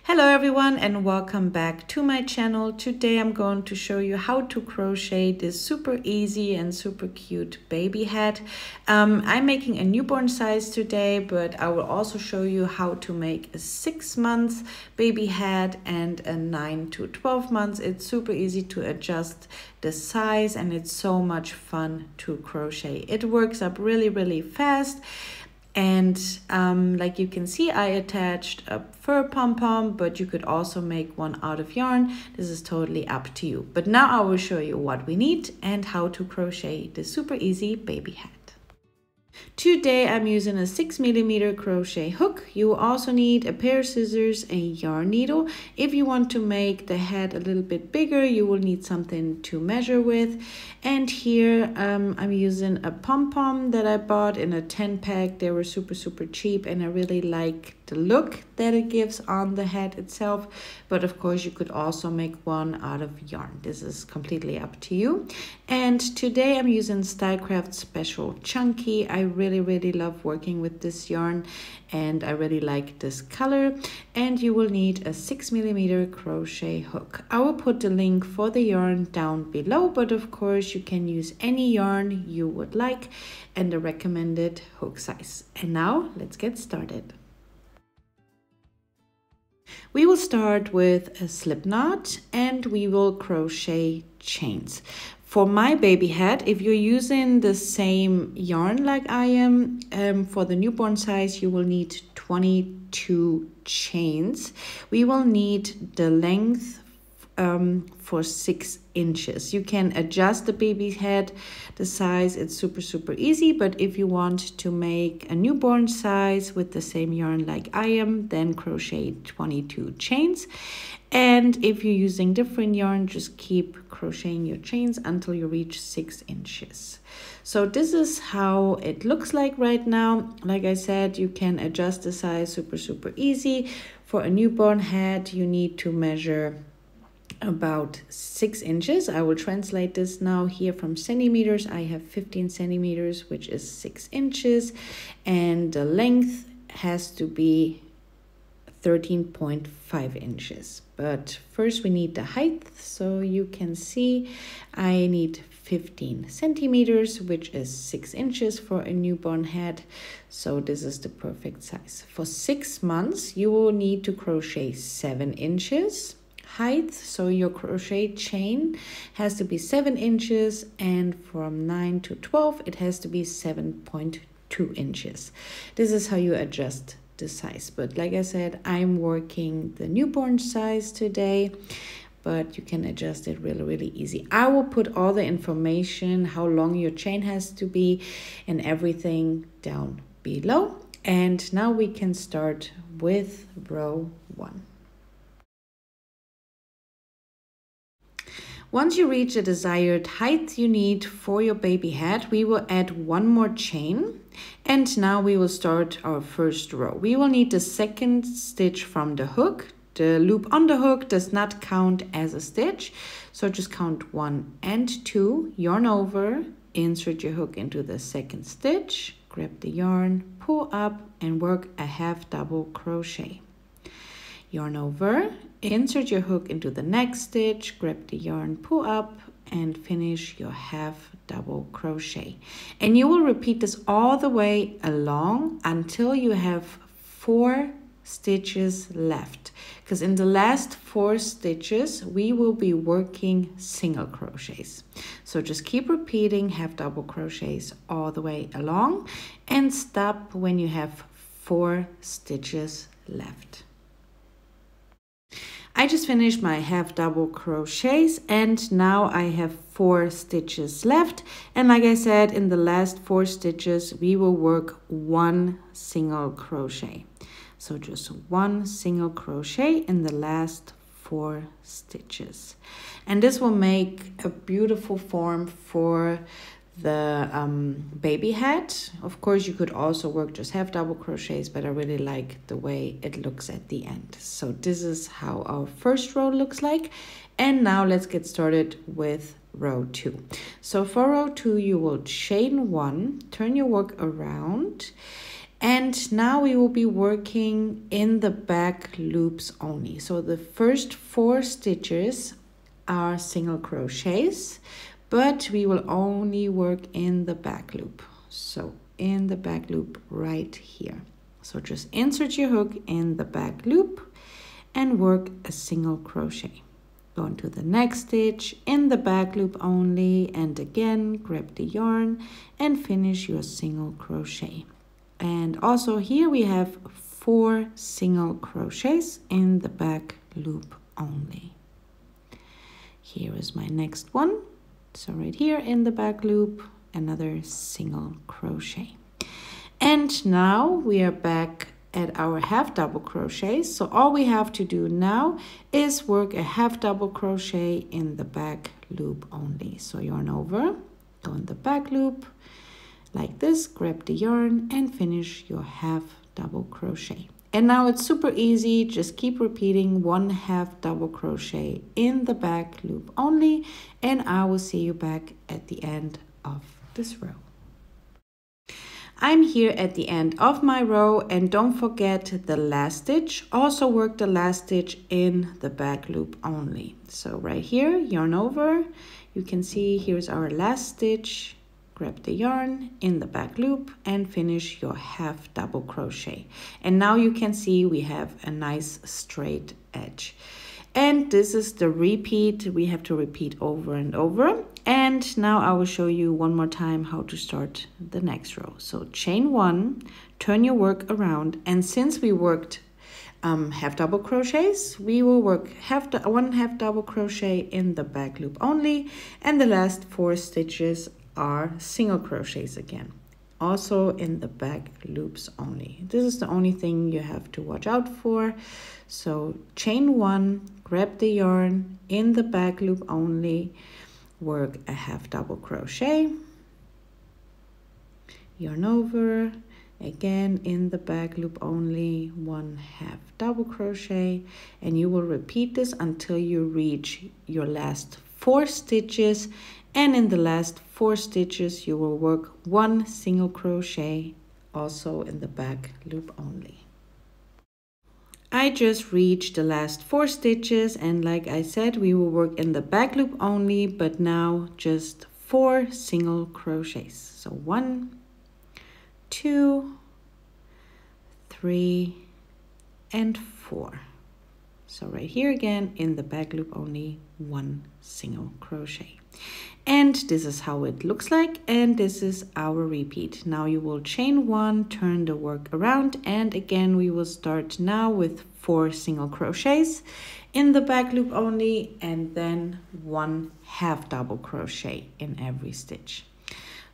Hello everyone and welcome back to my channel. Today I'm going to show you how to crochet this super easy and super cute baby hat. I'm making a newborn size today, but I will also show you how to make a 6-month baby hat and a 9 to 12 months. It's super easy to adjust the size and it's so much fun to crochet. It works up really fast. And like you can see, I attached a fur pom-pom, but you could also make one out of yarn. This is totally up to you. But now I will show you what we need and how to crochet this super easy baby hat. Today I'm using a 6mm crochet hook. You will also need a pair of scissors, a yarn needle. If you want to make the hat a little bit bigger, you will need something to measure with. And here I'm using a pom-pom that I bought in a 10-pack. They were super cheap and I really like the look that it gives on the hat itself. But of course you could also make one out of yarn. This is completely up to you. And today I'm using Stylecraft Special Chunky. I really love working with this yarn and I really like this color. And you will need a 6mm crochet hook. I will put the link for the yarn down below, but of course you can use any yarn you would like and the recommended hook size. And now let's get started. We will start with a slip knot and we will crochet chains. For my baby hat, if you're using the same yarn like I am, for the newborn size, you will need 22 chains. We will need the length for 6 inches. You can adjust the baby head, the size, it's super easy, but if you want to make a newborn size with the same yarn like I am, then crochet 22 chains. And if you're using different yarn, just keep crocheting your chains until you reach 6 inches. So this is how it looks like right now. Like I said, you can adjust the size super easy. For a newborn hat, you need to measure about 6 inches. I will translate this now here from centimeters. I have 15 centimeters, which is 6 inches, and the length has to be 13.5 inches. But first we need the height. So you can see I need 15 centimeters, which is 6 inches for a newborn hat. So this is the perfect size. For 6 months, you will need to crochet 7 inches height. So your crochet chain has to be 7 inches, and from 9 to 12, it has to be 7.2 inches. This is how you adjust the size. But like I said, I'm working the newborn size today, but you can adjust it really easy. I will put all the information, how long your chain has to be and everything down below. And now we can start with row 1. Once you reach the desired height you need for your baby hat, we will add one more chain. And now we will start our first row. We will need the second stitch from the hook. The loop on the hook does not count as a stitch. So just count 1 and 2, yarn over, insert your hook into the second stitch, grab the yarn, pull up and work a half double crochet. Yarn over, insert your hook into the next stitch, grab the yarn, pull up and finish your half double crochet. And you will repeat this all the way along until you have 4 stitches left, because in the last 4 stitches we will be working single crochets. So just keep repeating half double crochets all the way along and stop when you have 4 stitches left. I just finished my half double crochets and now I have 4 stitches left. And like I said, in the last 4 stitches, we will work 1 single crochet. So just 1 single crochet in the last 4 stitches. And this will make a beautiful form for the baby hat. Of course you could also work just half double crochets, but I really like the way it looks at the end. So this is how our first row looks like. And now let's get started with row 2. So for row 2 you will chain 1, turn your work around And now we will be working in the back loops only. So the first 4 stitches are single crochets, but we will only work in the back loop. So in the back loop right here. So just insert your hook in the back loop and work a single crochet. Go into the next stitch in the back loop only, and again grab the yarn and finish your single crochet. And also here we have 4 single crochets in the back loop only. Here is my next one. So right here in the back loop, another single crochet. And now we are back at our half double crochets. So all we have to do now is work a half double crochet in the back loop only. So yarn over, go in the back loop like this, grab the yarn and finish your half double crochet. And now it's super easy, just keep repeating 1 half double crochet in the back loop only, and I will see you back at the end of this row. I'm here at the end of my row, and don't forget the last stitch. Also work the last stitch in the back loop only. So right here, yarn over, you can see here's our last stitch. Grab the yarn in the back loop and finish your half double crochet. And now you can see we have a nice straight edge. And this is the repeat. We have to repeat over and over. And now I will show you one more time how to start the next row. So chain 1, turn your work around, and since we worked half double crochets, we will work 1 half double crochet in the back loop only, and the last 4 stitches are single crochets again, also in the back loops only. This is the only thing you have to watch out for. So chain 1, grab the yarn in the back loop only, work a half double crochet, yarn over, again in the back loop only, 1 half double crochet, and you will repeat this until you reach your last 4 stitches. And in the last 4 stitches you will work 1 single crochet, also in the back loop only. I just reached the last 4 stitches, and like I said, we will work in the back loop only, but now just 4 single crochets. So 1, 2, 3, and 4. So right here again in the back loop only, 1 single crochet. And this is how it looks like, and this is our repeat. Now you will chain 1, turn the work around, and again we will start now with 4 single crochets in the back loop only, and then 1 half double crochet in every stitch.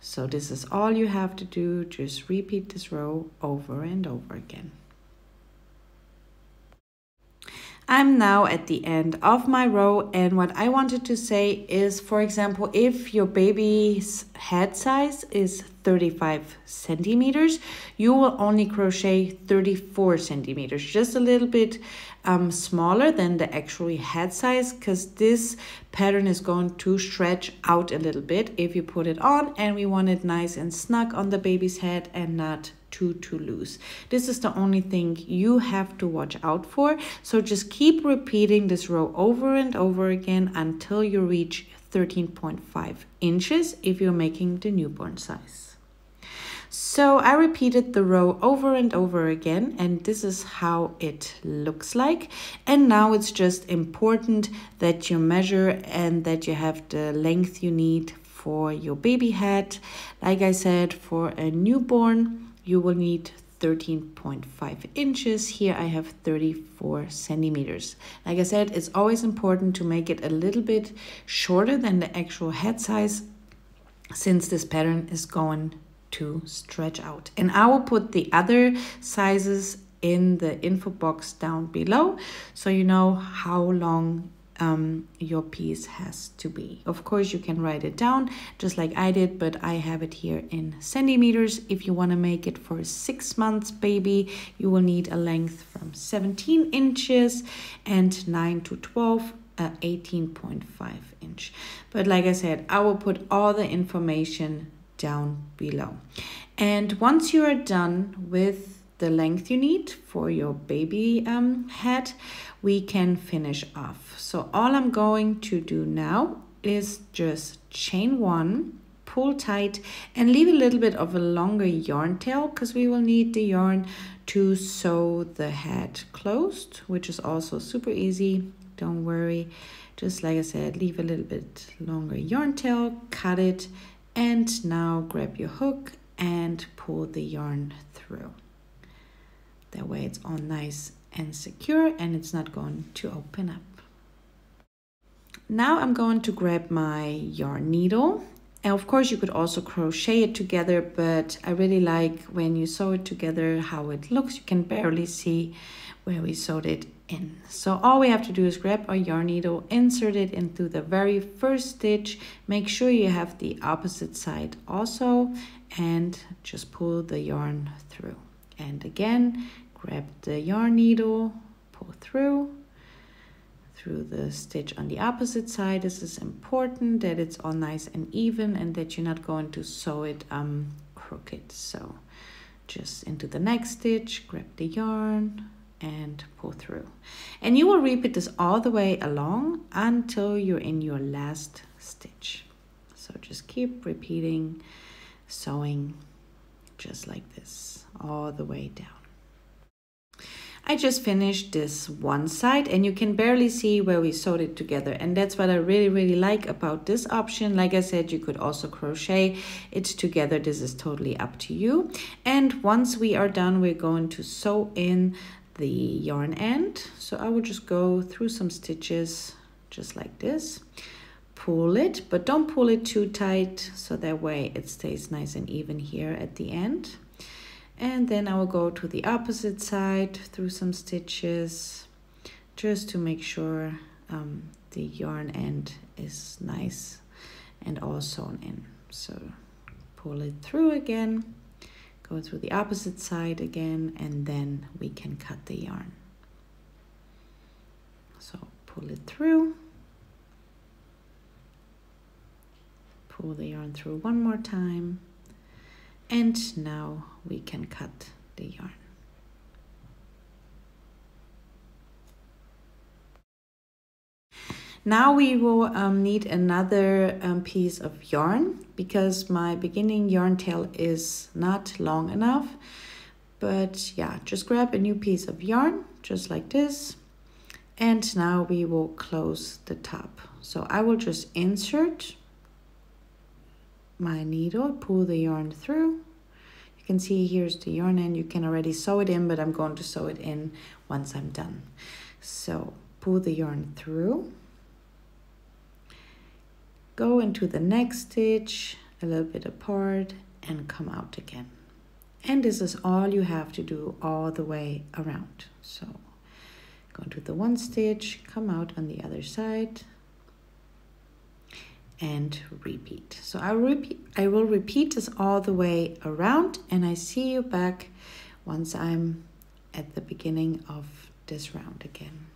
So this is all you have to do, just repeat this row over and over again. I'm now at the end of my row, and what I wanted to say is, for example, if your baby's head size is 35 centimeters, you will only crochet 34 centimeters, just a little bit smaller than the actual head size, because this pattern is going to stretch out a little bit if you put it on, and we want it nice and snug on the baby's head and not too loose. This is the only thing you have to watch out for. So just keep repeating this row over and over again until you reach 13.5 inches if you're making the newborn size. So I repeated the row over and over again, and this is how it looks like. And now it's just important that you measure and that you have the length you need for your baby head. Like I said, for a newborn, you will need 13.5 inches. Here I have 34 centimeters. Like I said, it's always important to make it a little bit shorter than the actual head size, since this pattern is going to stretch out. And I will put the other sizes in the info box down below, so you know how long your piece has to be. Of course, you can write it down just like I did, but I have it here in centimeters. If you want to make it for a 6 months baby, you will need a length from 17 inches and 9 to 12, 18.5 inch. But like I said, I will put all the information down below. And once you are done with the length you need for your baby hat, we can finish off. So all I'm going to do now is just chain 1, pull tight, and leave a little bit of a longer yarn tail because we will need the yarn to sew the hat closed, which is also super easy. Don't worry. Just like I said, leave a little bit longer yarn tail, cut it, and now grab your hook and pull the yarn through. That way it's all nice and secure and it's not going to open up. Now I'm going to grab my yarn needle. And of course you could also crochet it together, but I really like when you sew it together how it looks. You can barely see where we sewed it in. So all we have to do is grab our yarn needle, insert it into the very first stitch, make sure you have the opposite side also, and just pull the yarn through. And again, grab the yarn needle, pull through the stitch on the opposite side. This is important that it's all nice and even and that you're not going to sew it crooked. So just into the next stitch, grab the yarn and pull through. And you will repeat this all the way along until you're in your last stitch. So just keep repeating, sewing just like this all the way down. I just finished this one side and you can barely see where we sewed it together, and that's what I really like about this option. Like I said, you could also crochet it together. This is totally up to you. And once we are done, we're going to sew in the yarn end. So I will just go through some stitches just like this, pull it, but don't pull it too tight, so that way it stays nice and even here at the end. And then I will go to the opposite side through some stitches just to make sure the yarn end is nice and all sewn in. So pull it through again, go through the opposite side again, and then we can cut the yarn. So pull it through, pull the yarn through one more time, and now we can cut the yarn. Now we will need another piece of yarn because my beginning yarn tail is not long enough. But yeah, just grab a new piece of yarn just like this. And now we will close the top. So I will just insert my needle, pull the yarn through. You can see here's the yarn end. You can already sew it in, but I'm going to sew it in once I'm done. So pull the yarn through, go into the next stitch a little bit apart and come out again. And this is all you have to do all the way around. So go into the one stitch, come out on the other side, and repeat. So I will repeat this all the way around, and I see you back once I'm at the beginning of this round again.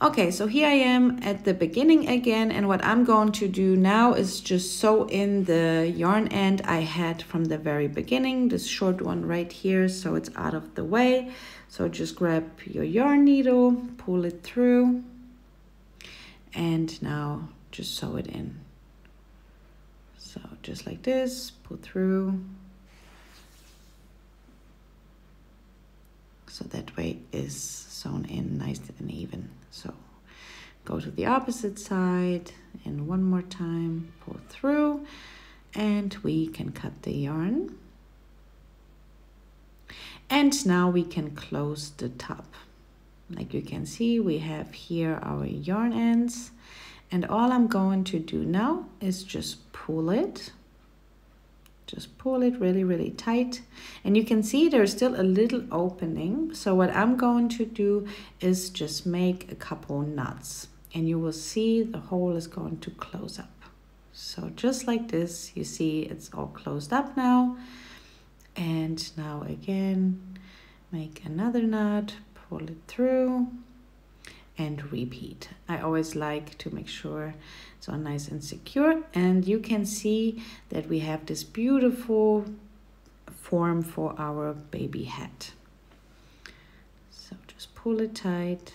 Okay, so here I am at the beginning again, and what I'm going to do now is just sew in the yarn end I had from the very beginning, this short one right here, so it's out of the way. So just grab your yarn needle, pull it through, and now just sew it in. So just like this, pull through. So that way is sewn in nice and even. So go to the opposite side and one more time, pull through, and we can cut the yarn. And now we can close the top. Like you can see, we have here our yarn ends, and all I'm going to do now is just pull it. Just pull it really tight, and you can see there's still a little opening. So what I'm going to do is just make a couple knots, and you will see the hole is going to close up. So just like this, you see it's all closed up now. And now again, make another knot, pull it through, and repeat. I always like to make sure it's all nice and secure, and you can see that we have this beautiful form for our baby hat. So just pull it tight.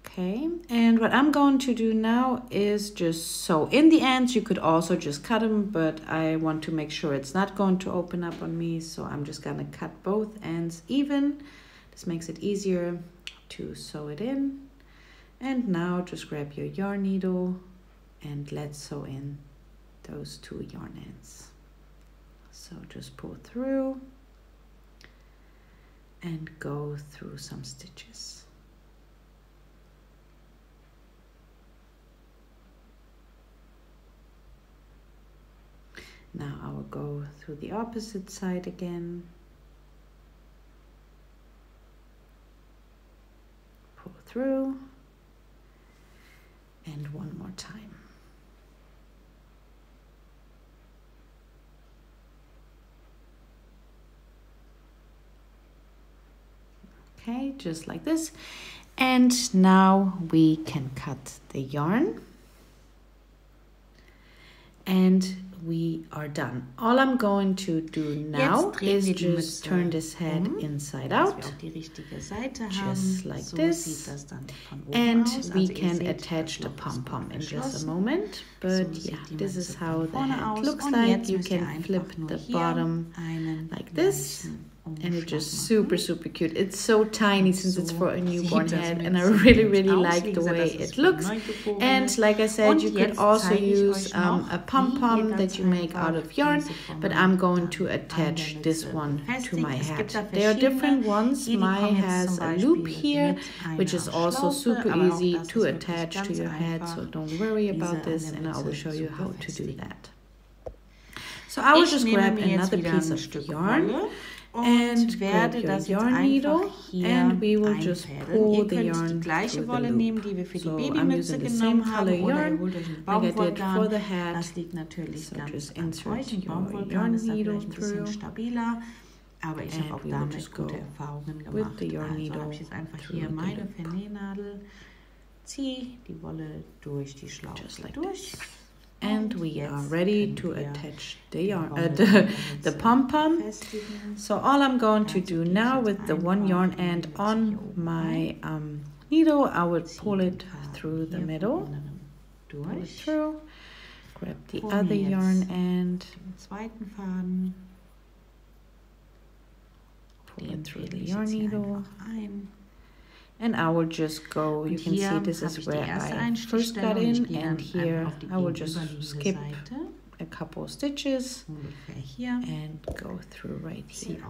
Okay, and what I'm going to do now is just sew in the ends. You could also just cut them, but I want to make sure it's not going to open up on me, so I'm just gonna cut both ends even. This makes it easier to sew it in. And now just grab your yarn needle and let's sew in those two yarn ends. So just pull through and go through some stitches. Now I will go through the opposite side again. Pull through. And one more time. Okay, just like this. And now we can cut the yarn. And we are done. All I'm going to do now is just turn this head inside out, just like this, and we can attach the pom-pom in just a moment. But yeah, this is how the head looks like. You can flip the bottom like this, and it's just super cute. It's so tiny since it's for a newborn head, and I really like the way it looks. And like I said, you could also use a pom-pom that you make out of yarn, but I'm going to attach this one to my hat. There are different ones. Mine has a loop here, which is also super easy to attach to your head, so don't worry about this, and I will show you how to do that. So I will just grab another piece of yarn and grab your yarn needle, and we will just pull the yarn through the loop. So I'm using the same color yarn like I did for the hat. So just insert your yarn needle through, and we will just go with the yarn needle through the loop. Just like this. And we are ready to attach the yarn, the pom-pom. So all I'm going to do now with the one yarn end on my needle, I would pull it through the middle, pull it through, grab the other yarn end, pull it through the yarn needle. And I will just go, you can see this is where I first got in, and here I will just skip a couple of stitches and go through right here.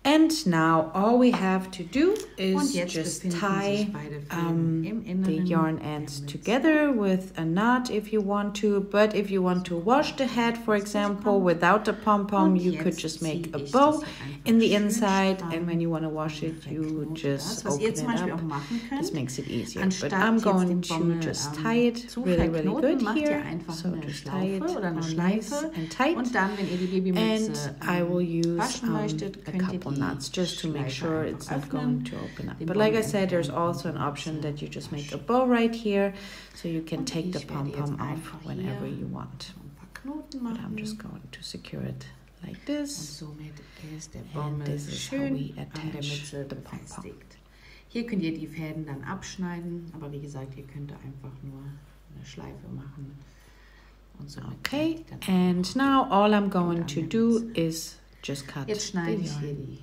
And now all we have to do is just tie the yarn ends together with a knot if you want to. But if you want to wash the head, for example, without the pom-pom, you could just make a bow in the inside. And when you want to wash it, you just open it up. This makes it easier. But I'm going to just tie it really good here. So just tie it on nice and tight. And I will use a couple knots just to make sure it's not going to open up. But like I said, there's also an option that you just make a bow right here, so you can take the pom-pom off whenever you want. But I'm just going to secure it like this, and this is how we attach the pom-pom. Hier könnt ihr die Fäden dann abschneiden, aber wie gesagt, ihr könnt einfach nur eine Schleife machen. Okay, and now all I'm going to do is just cut the yarn.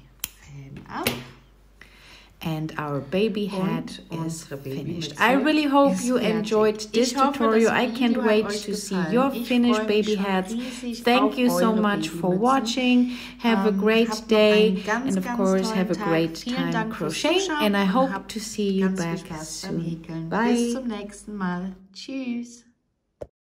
And our baby hat is finished. I really hope you enjoyed this tutorial. I can't wait to see your finished baby hats. Thank you so much for watching. Have a great day, and of course have a great time crocheting, and I hope to see you back soon. Bye. Bis zum nächsten Mal. Tschüss.